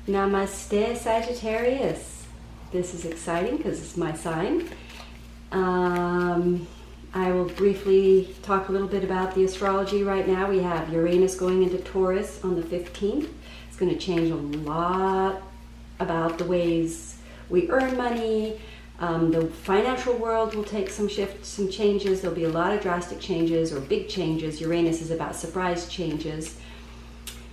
Namaste, Sagittarius. This is exciting because it's my sign. I will briefly talk a little bit about the astrology right now. We have Uranus going into Taurus on the 15th. It's going to change a lot about the ways we earn money. The financial world will take some shifts, some changes. There'll be a lot of drastic changes or big changes. Uranus is about surprise changes.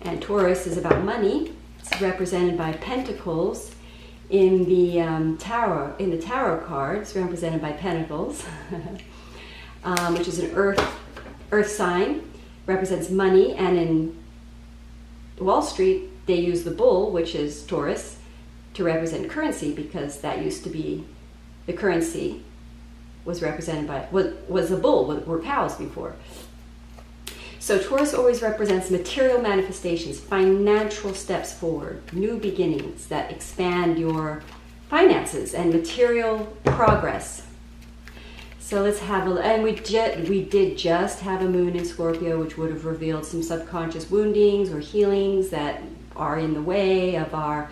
And Taurus is about money. It's represented by pentacles. In the tarot cards, represented by pentacles, which is an earth sign, represents money. And in Wall Street, they use the bull, which is Taurus, to represent currency, because that used to be the currency was represented by was a bull, were cows before. So Taurus always represents material manifestations, financial steps forward, new beginnings that expand your finances and material progress. So let's have and we did just have a moon in Scorpio, which would have revealed some subconscious woundings or healings that are in the way of our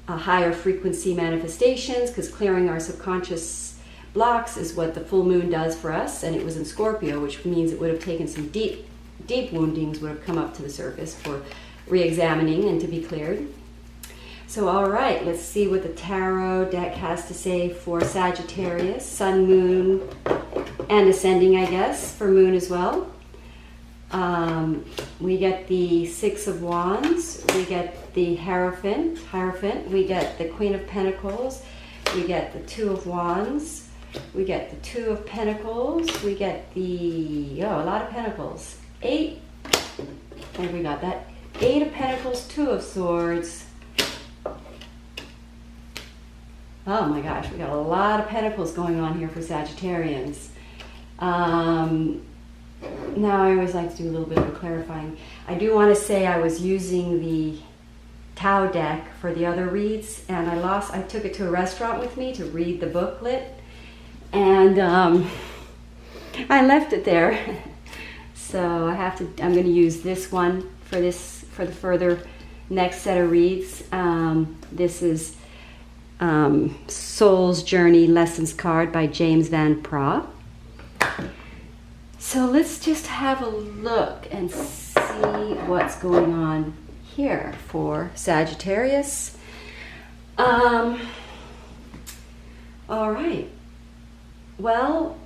higher frequency manifestations, because clearing our subconscious blocks is what the full moon does for us. And it was in Scorpio, which means it would have taken some deep woundings would have come up to the surface for re-examining and to be cleared. So all right, let's see what the tarot deck has to say for Sagittarius, Sun, Moon, and Ascending, I guess, for Moon as well. We get the Six of Wands, we get the Hierophant, we get the Queen of Pentacles, we get the Two of Wands, we get the Two of Pentacles, we get the, a lot of Pentacles. 8, and we got that 8 of Pentacles, 2 of Swords. Oh my gosh, we got a lot of Pentacles going on here for Sagittarians. Now I always like to do a little bit of a clarifying. I do want to say I was using the Tau deck for the other reads, and I took it to a restaurant with me to read the booklet, and I left it there. So I'm going to use this one for the further next set of reads. This is Soul's Journey Lessons card by James Van Praagh. So let's just have a look and see what's going on here for Sagittarius. All right. Well,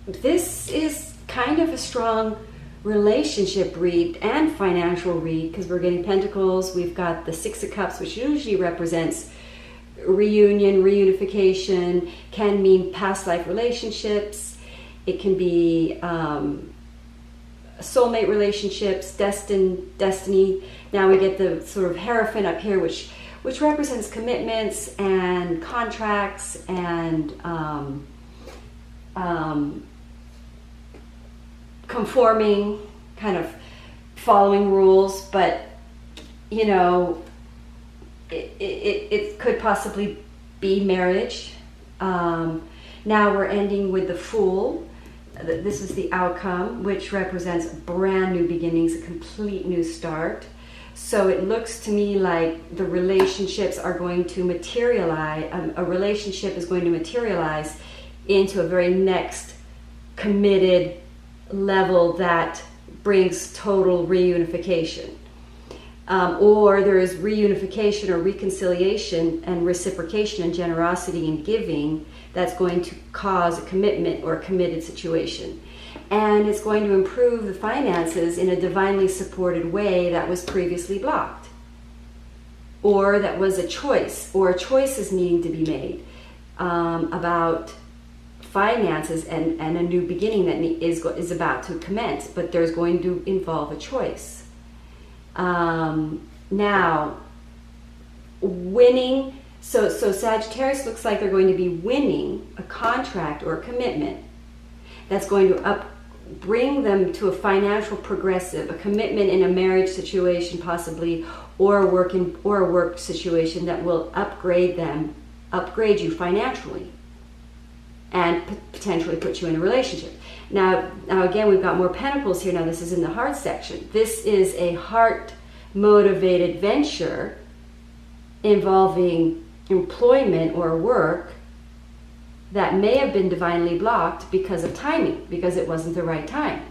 this is kind of a strong relationship read and financial read, because we're getting Pentacles. We've got the Six of Cups, which usually represents reunion, reunification, can mean past life relationships. It can be soulmate relationships, destiny. Now we get the sort of Hierophant up here, which represents commitments and contracts and conforming, kind of following rules, but it could possibly be marriage. Now we're ending with the Fool. This is the outcome, which represents brand new beginnings, a complete new start. So it looks to me like the relationships are going to materialize, a relationship is going to materialize into a very next committed level that brings total reunification. Or there is reunification or reconciliation and reciprocation and generosity and giving that's going to cause a commitment or a committed situation. And it's going to improve the finances in a divinely supported way that was previously blocked. Or that was a choice, or a choice is needing to be made about finances and a new beginning that is about to commence, but there's going to involve a choice. Now, winning, so Sagittarius looks like they're going to be winning a contract or a commitment that's going to bring them to a financial progressive, a commitment in a marriage situation possibly, or a work situation that will upgrade you financially and potentially put you in a relationship. Now again, we've got more Pentacles here. Now this is in the heart section. This is a heart motivated venture involving employment or work that may have been divinely blocked because of timing, because it wasn't the right time.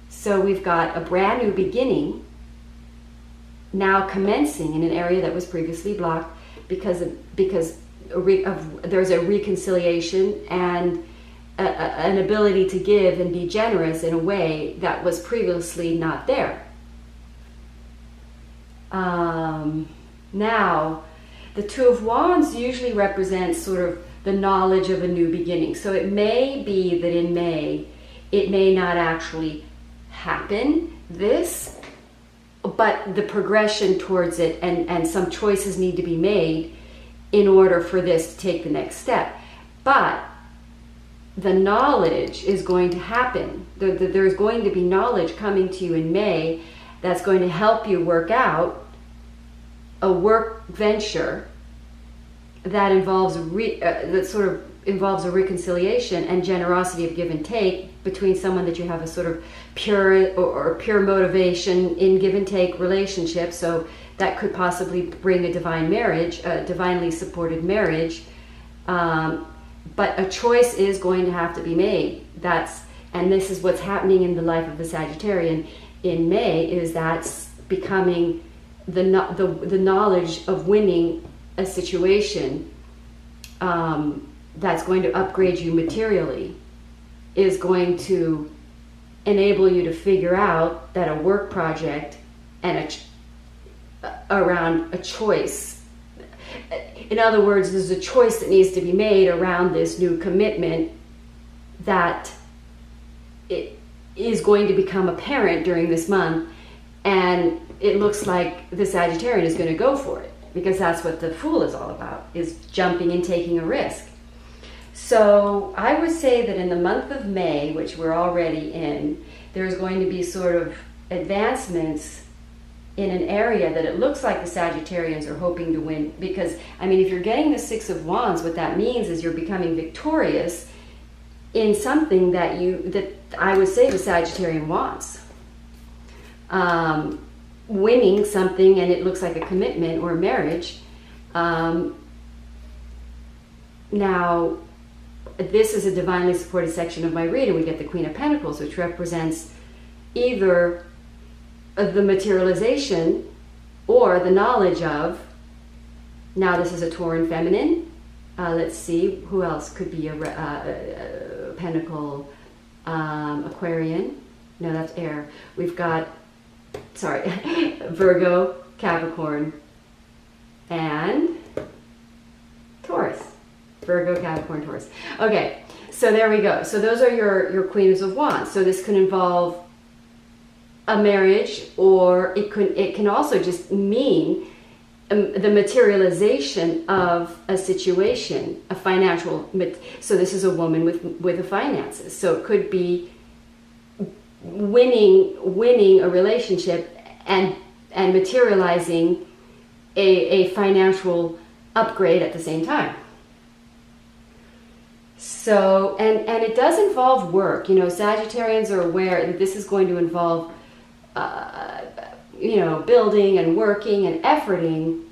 So we've got a brand new beginning now commencing in an area that was previously blocked because there's a reconciliation and an ability to give and be generous in a way that was previously not there. Now, the Two of Wands usually represents sort of the knowledge of a new beginning. So it may be that in May, it may not actually happen, this, but the progression towards it and some choices need to be made in order for this to take the next step. But the knowledge is going to happen. There's going to be knowledge coming to you in May that's going to help you work out a work venture that involves that sort of involves a reconciliation and generosity of give and take between someone that you have a sort of pure or pure motivation in give and take relationship. So that could possibly bring a divine marriage, a divinely supported marriage. But a choice is going to have to be made. And this is what's happening in the life of the Sagittarian in May, is that's becoming the knowledge of winning a situation that's going to upgrade you materially, is going to enable you to figure out that a work project and around a choice. In other words, there's a choice that needs to be made around this new commitment that it is going to become apparent during this month, and it looks like the Sagittarian is going to go for it, because that's what the Fool is all about, is jumping and taking a risk. So I would say that in the month of May, which we're already in, there's going to be sort of advancements in an area that it looks like the Sagittarians are hoping to win. Because, I mean, if you're getting the Six of Wands, what that means is you're becoming victorious in something that I would say the Sagittarian wants. Winning something, and it looks like a commitment or a marriage. Now, this is a divinely supported section of my reading. We get the Queen of Pentacles, which represents either the materialization or the knowledge of. Now, this is a Tauran feminine. Let's see, who else could be a Pentacle Aquarian? No, that's air. We've got, Virgo, Capricorn, and Taurus. Virgo, Capricorn, Taurus. Okay, so there we go. So those are your Queens of Wands. So this can involve a marriage, or it can also just mean the materialization of a situation, a financial. So this is a woman with the finances. So it could be winning a relationship and materializing a financial upgrade at the same time. So, and it does involve work. You know, Sagittarians are aware that this is going to involve, building and working and efforting.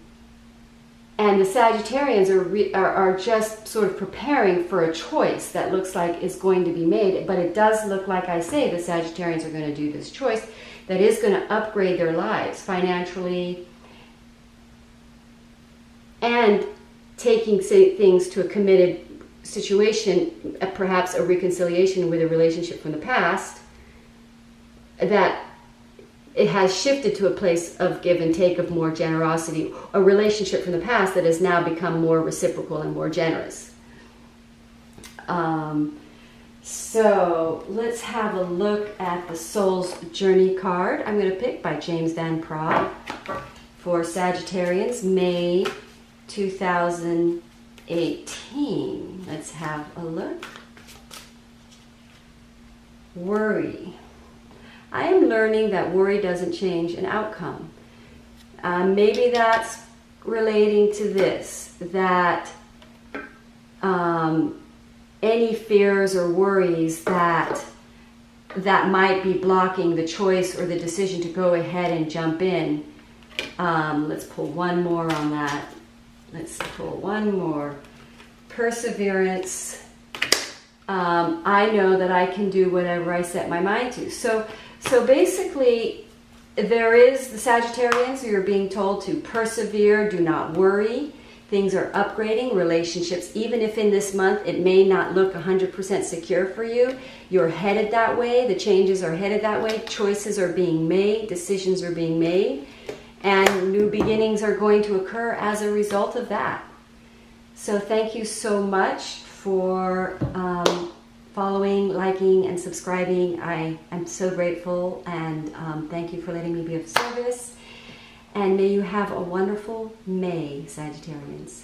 And the Sagittarians are just sort of preparing for a choice that looks like is going to be made. But it does look like, I say, the Sagittarians are going to do this choice that is going to upgrade their lives financially and taking things to a committed situation, perhaps a reconciliation with a relationship from the past, that it has shifted to a place of give and take, of more generosity, a relationship from the past that has now become more reciprocal and more generous. So let's have a look at the Soul's Journey card I'm going to pick by James Van Praagh for Sagittarians, May 2018. Let's have a look. Worry. I am learning that worry doesn't change an outcome. Maybe that's relating to this, that any fears or worries that that might be blocking the choice or the decision to go ahead and jump in. Let's pull one more on that. Let's pull one more. Perseverance. I know that I can do whatever I set my mind to. So basically, there is the Sagittarians who are being told to persevere, do not worry. Things are upgrading, relationships, even if in this month it may not look 100% secure for you, you're headed that way, the changes are headed that way, choices are being made, decisions are being made, and new beginnings are going to occur as a result of that. So thank you so much for following, liking, and subscribing. I am so grateful, and thank you for letting me be of service. And may you have a wonderful May, Sagittarians.